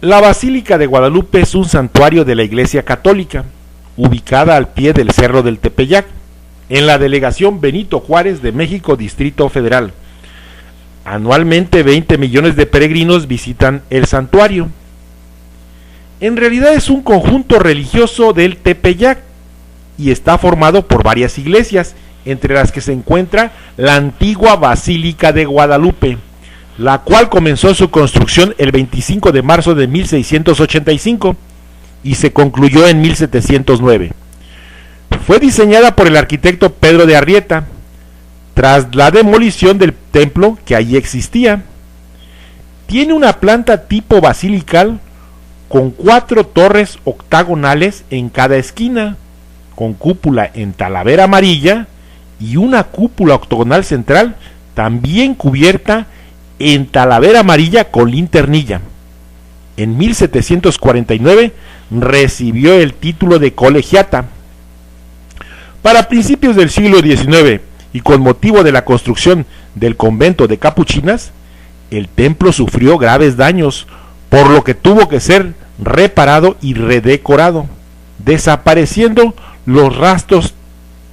La Basílica de Guadalupe es un santuario de la Iglesia Católica, ubicada al pie del Cerro del Tepeyac, en la delegación Benito Juárez de México, Distrito Federal. Anualmente 20 millones de peregrinos visitan el santuario. En realidad es un conjunto religioso del Tepeyac y está formado por varias iglesias, entre las que se encuentra la antigua Basílica de Guadalupe, la cual comenzó su construcción el 25 de marzo de 1685 y se concluyó en 1709. Fue diseñada por el arquitecto Pedro de Arrieta, tras la demolición del templo que allí existía. Tiene una planta tipo basilical con 4 torres octagonales en cada esquina, con cúpula en talavera amarilla y una cúpula octogonal central también cubierta en talavera amarilla con linternilla. En 1749 recibió el título de colegiata. Para principios del siglo XIX y con motivo de la construcción del convento de capuchinas, el templo sufrió graves daños, por lo que tuvo que ser reparado y redecorado, desapareciendo los rastros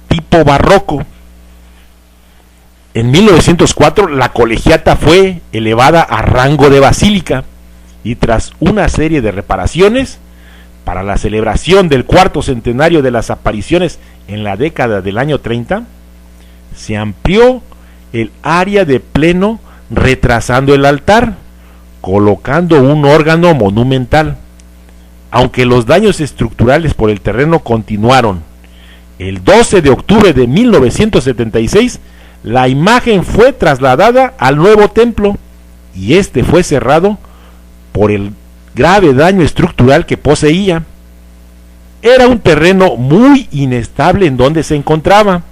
tipo barroco. En 1904 la colegiata fue elevada a rango de basílica y tras una serie de reparaciones, para la celebración del 4º centenario de las apariciones en la década del año 30, se amplió el área de pleno retrasando el altar, colocando un órgano monumental. Aunque los daños estructurales por el terreno continuaron, el 12 de octubre de 1976 la imagen fue trasladada al nuevo templo y este fue cerrado por el grave daño estructural que poseía. Era un terreno muy inestable en donde se encontraba,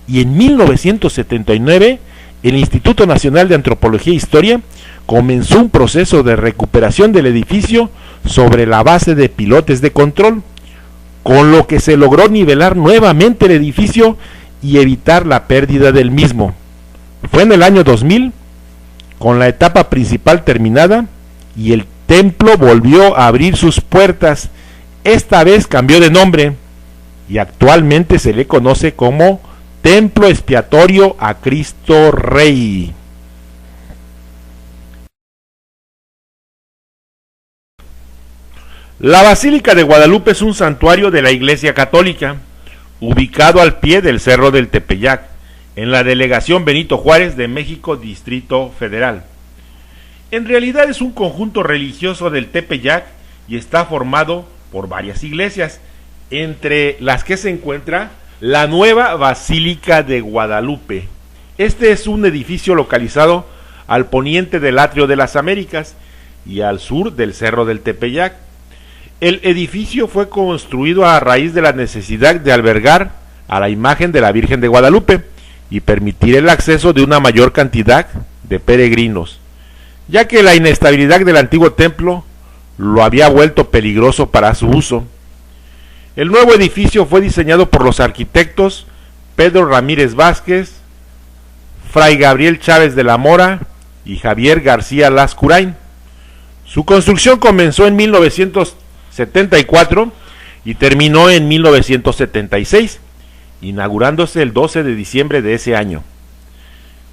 y en 1979 el Instituto Nacional de Antropología e Historia comenzó un proceso de recuperación del edificio sobre la base de pilotes de control, con lo que se logró nivelar nuevamente el edificio y evitar la pérdida del mismo. Fue en el año 2000, con la etapa principal terminada, y el templo volvió a abrir sus puertas. Esta vez cambió de nombre y actualmente se le conoce como Templo Expiatorio a Cristo Rey. La Basílica de Guadalupe es un santuario de la Iglesia Católica, ubicado al pie del Cerro del Tepeyac, en la delegación Benito Juárez de México, Distrito Federal. En realidad es un conjunto religioso del Tepeyac y está formado por varias iglesias, entre las que se encuentra la nueva Basílica de Guadalupe. Este es un edificio localizado al poniente del Atrio de las Américas y al sur del Cerro del Tepeyac. El edificio fue construido a raíz de la necesidad de albergar a la imagen de la Virgen de Guadalupe y permitir el acceso de una mayor cantidad de peregrinos, ya que la inestabilidad del antiguo templo lo había vuelto peligroso para su uso. El nuevo edificio fue diseñado por los arquitectos Pedro Ramírez Vázquez, Fray Gabriel Chávez de la Mora y Javier García Lascurain. Su construcción comenzó en 1974 y terminó en 1976, inaugurándose el 12 de diciembre de ese año.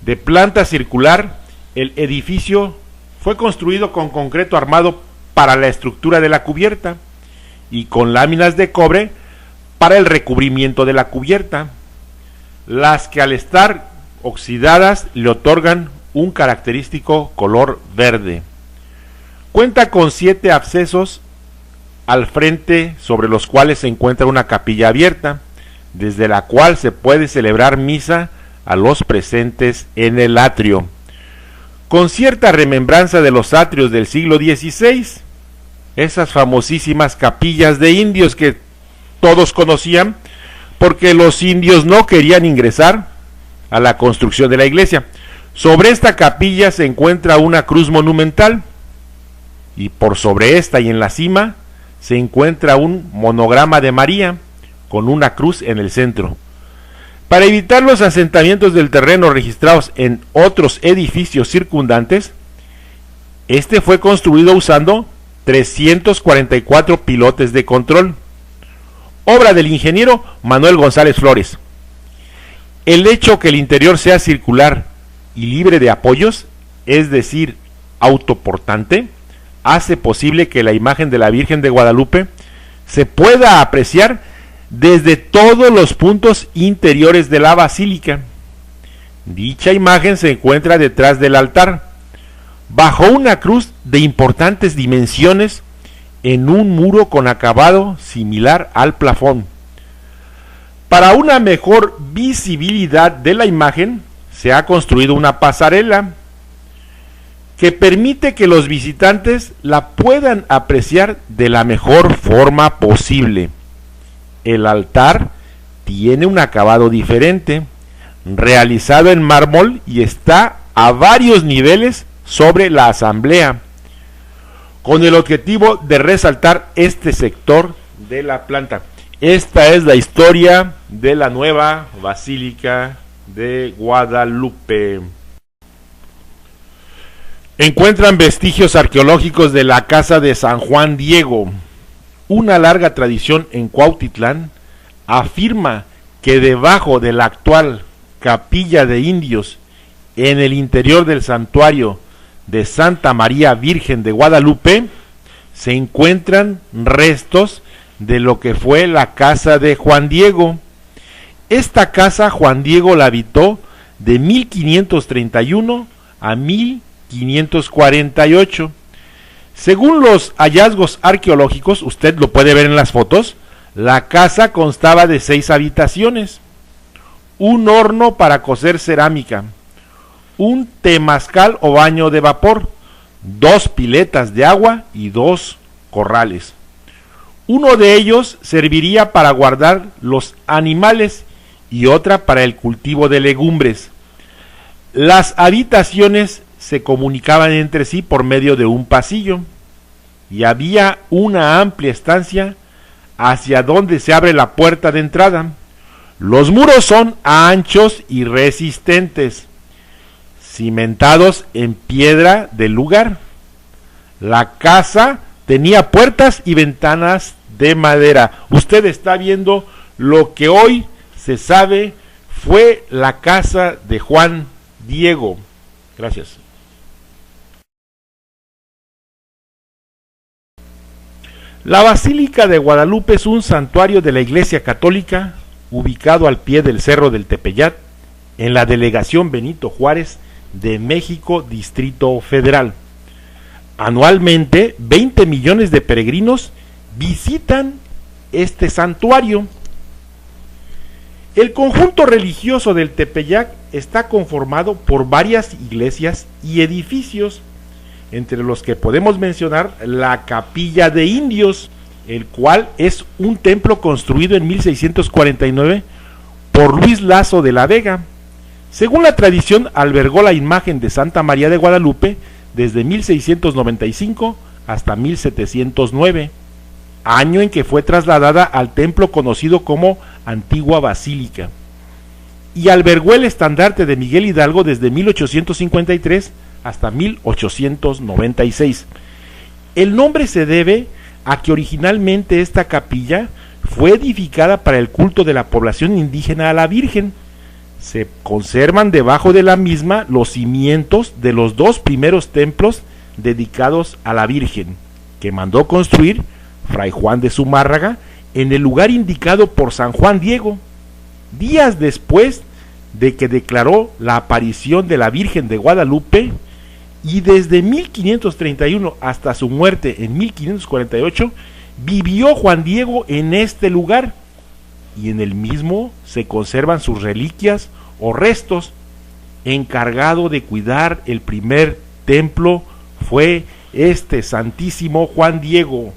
De planta circular, el edificio fue construido con concreto armado para la estructura de la cubierta y con láminas de cobre para el recubrimiento de la cubierta, las que al estar oxidadas le otorgan un característico color verde. Cuenta con 7 accesos al frente, sobre los cuales se encuentra una capilla abierta, desde la cual se puede celebrar misa a los presentes en el atrio, con cierta remembranza de los atrios del siglo XVI, esas famosísimas capillas de indios que todos conocían, porque los indios no querían ingresar a la construcción de la iglesia. Sobre esta capilla se encuentra una cruz monumental, y por sobre esta y en la cima se encuentra un monograma de María con una cruz en el centro. Para evitar los asentamientos del terreno registrados en otros edificios circundantes, este fue construido usando 344 pilotes de control. Obra del ingeniero Manuel González Flores. El hecho que el interior sea circular y libre de apoyos, es decir, autoportante, hace posible que la imagen de la Virgen de Guadalupe se pueda apreciar desde todos los puntos interiores de la basílica. Dicha imagen se encuentra detrás del altar, bajo una cruz de importantes dimensiones, en un muro con acabado similar al plafón. Para una mejor visibilidad de la imagen, se ha construido una pasarela que permite que los visitantes la puedan apreciar de la mejor forma posible. El altar tiene un acabado diferente, realizado en mármol, y está a varios niveles sobre la asamblea, con el objetivo de resaltar este sector de la planta. Esta es la historia de la nueva Basílica de Guadalupe. Encuentran vestigios arqueológicos de la casa de San Juan Diego. Una larga tradición en Cuautitlán afirma que debajo de la actual capilla de indios, en el interior del santuario de Santa María Virgen de Guadalupe, se encuentran restos de lo que fue la casa de Juan Diego. Esta casa Juan Diego la habitó de 1531 a 1548. Según los hallazgos arqueológicos, usted lo puede ver en las fotos, la casa constaba de 6 habitaciones, un horno para cocer cerámica, un temazcal o baño de vapor, 2 piletas de agua y 2 corrales. Uno de ellos serviría para guardar los animales y otra para el cultivo de legumbres. Las habitaciones se comunicaban entre sí por medio de un pasillo y había una amplia estancia hacia donde se abre la puerta de entrada. Los muros son anchos y resistentes, cimentados en piedra del lugar. La casa tenía puertas y ventanas de madera. Usted está viendo lo que hoy se sabe fue la casa de Juan Diego. Gracias. La Basílica de Guadalupe es un santuario de la Iglesia Católica ubicado al pie del Cerro del Tepeyac, en la delegación Benito Juárez de México, Distrito Federal. Anualmente, 20 millones de peregrinos visitan este santuario. El conjunto religioso del Tepeyac está conformado por varias iglesias y edificios, entre los que podemos mencionar la Capilla de Indios, el cual es un templo construido en 1649 por Luis Lazo de la Vega. Según la tradición, albergó la imagen de Santa María de Guadalupe desde 1695 hasta 1709, año en que fue trasladada al templo conocido como Antigua Basílica, y albergó el estandarte de Miguel Hidalgo desde 1853 hasta 1896. El nombre se debe a que originalmente esta capilla fue edificada para el culto de la población indígena a la Virgen. Se conservan debajo de la misma los cimientos de los 2 primeros templos dedicados a la Virgen, que mandó construir Fray Juan de Zumárraga en el lugar indicado por San Juan Diego, días después de que declaró la aparición de la Virgen de Guadalupe, y desde 1531 hasta su muerte en 1548 vivió Juan Diego en este lugar, y en el mismo se conservan sus reliquias o restos. Encargado de cuidar el primer templo fue este santísimo Juan Diego.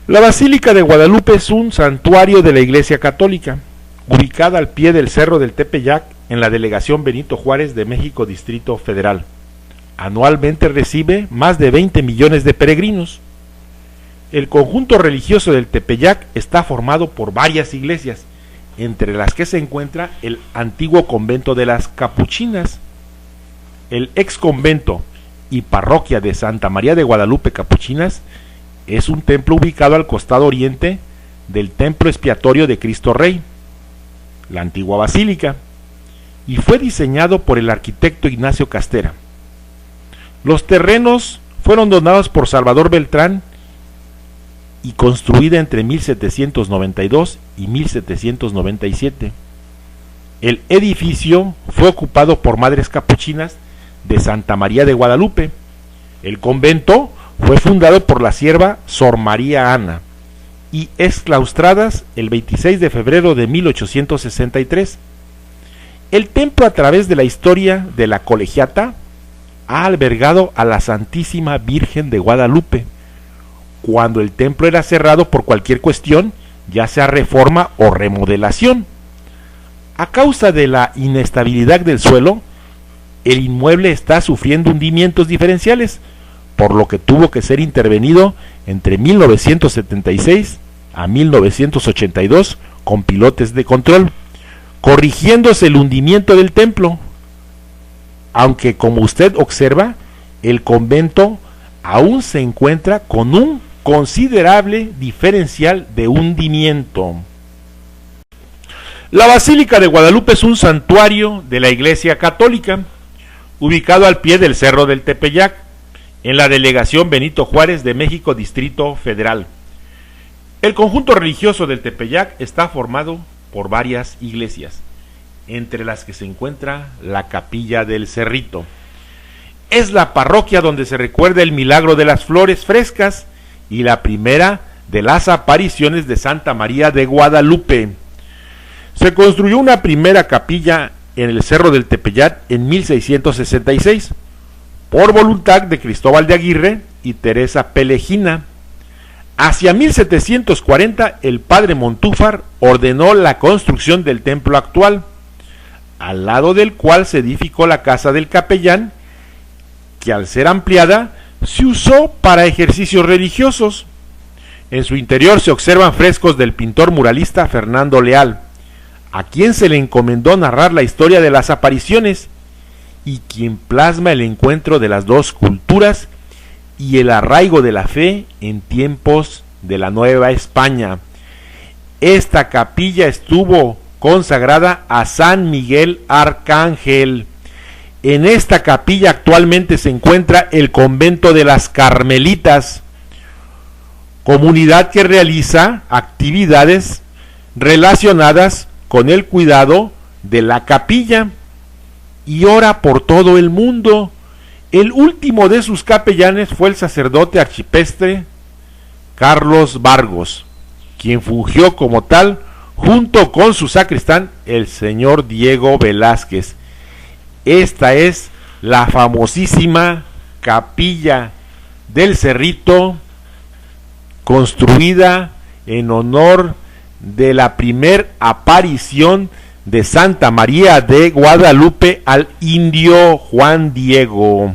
La Basílica de Guadalupe es un santuario de la Iglesia Católica, ubicada al pie del Cerro del Tepeyac, en la delegación Benito Juárez de México, Distrito Federal. Anualmente recibe más de 20 millones de peregrinos. El conjunto religioso del Tepeyac está formado por varias iglesias, entre las que se encuentra el antiguo convento de las Capuchinas, El ex convento y parroquia de Santa María de Guadalupe Capuchinas es un templo ubicado al costado oriente del templo expiatorio de Cristo Rey, la antigua basílica, y fue diseñado por el arquitecto Ignacio Castera. Los terrenos fueron donados por Salvador Beltrán y construida entre 1792 y 1797. El edificio fue ocupado por madres capuchinas de Santa María de Guadalupe. El convento fue fundado por la sierva Sor María Ana y exclaustradas el 26 de febrero de 1863. El templo, a través de la historia de la colegiata, ha albergado a la Santísima Virgen de Guadalupe, cuando el templo era cerrado por cualquier cuestión, ya sea reforma o remodelación. A causa de la inestabilidad del suelo, el inmueble está sufriendo hundimientos diferenciales, por lo que tuvo que ser intervenido entre 1976 a 1982 con pilotes de control, corrigiéndose el hundimiento del templo. Aunque, como usted observa, el convento aún se encuentra con un considerable diferencial de hundimiento. La Basílica de Guadalupe es un santuario de la Iglesia Católica, ubicado al pie del Cerro del Tepeyac, en la delegación Benito Juárez de México, Distrito Federal. El conjunto religioso del Tepeyac está formado por varias iglesias, entre las que se encuentra la Capilla del Cerrito. Es la parroquia donde se recuerda el milagro de las flores frescas y la primera de las apariciones de Santa María de Guadalupe. Se construyó una primera capilla en el Cerro del Tepeyac en 1666, por voluntad de Cristóbal de Aguirre y Teresa Pellegina. Hacia 1740 el padre Montúfar ordenó la construcción del templo actual, al lado del cual se edificó la casa del capellán, que al ser ampliada se usó para ejercicios religiosos. En su interior se observan frescos del pintor muralista Fernando Leal, a quien se le encomendó narrar la historia de las apariciones y quien plasma el encuentro de las dos culturas y el arraigo de la fe en tiempos de la Nueva España. Esta capilla estuvo consagrada a San Miguel Arcángel. En esta capilla actualmente se encuentra el convento de las Carmelitas, comunidad que realiza actividades relacionadas con el cuidado de la capilla y ora por todo el mundo. El último de sus capellanes fue el sacerdote arcipreste Carlos Vargos, quien fungió como tal junto con su sacristán, el señor Diego Velázquez. Esta es la famosísima Capilla del Cerrito, construida en honor de la primer aparición de Santa María de Guadalupe al indio Juan Diego.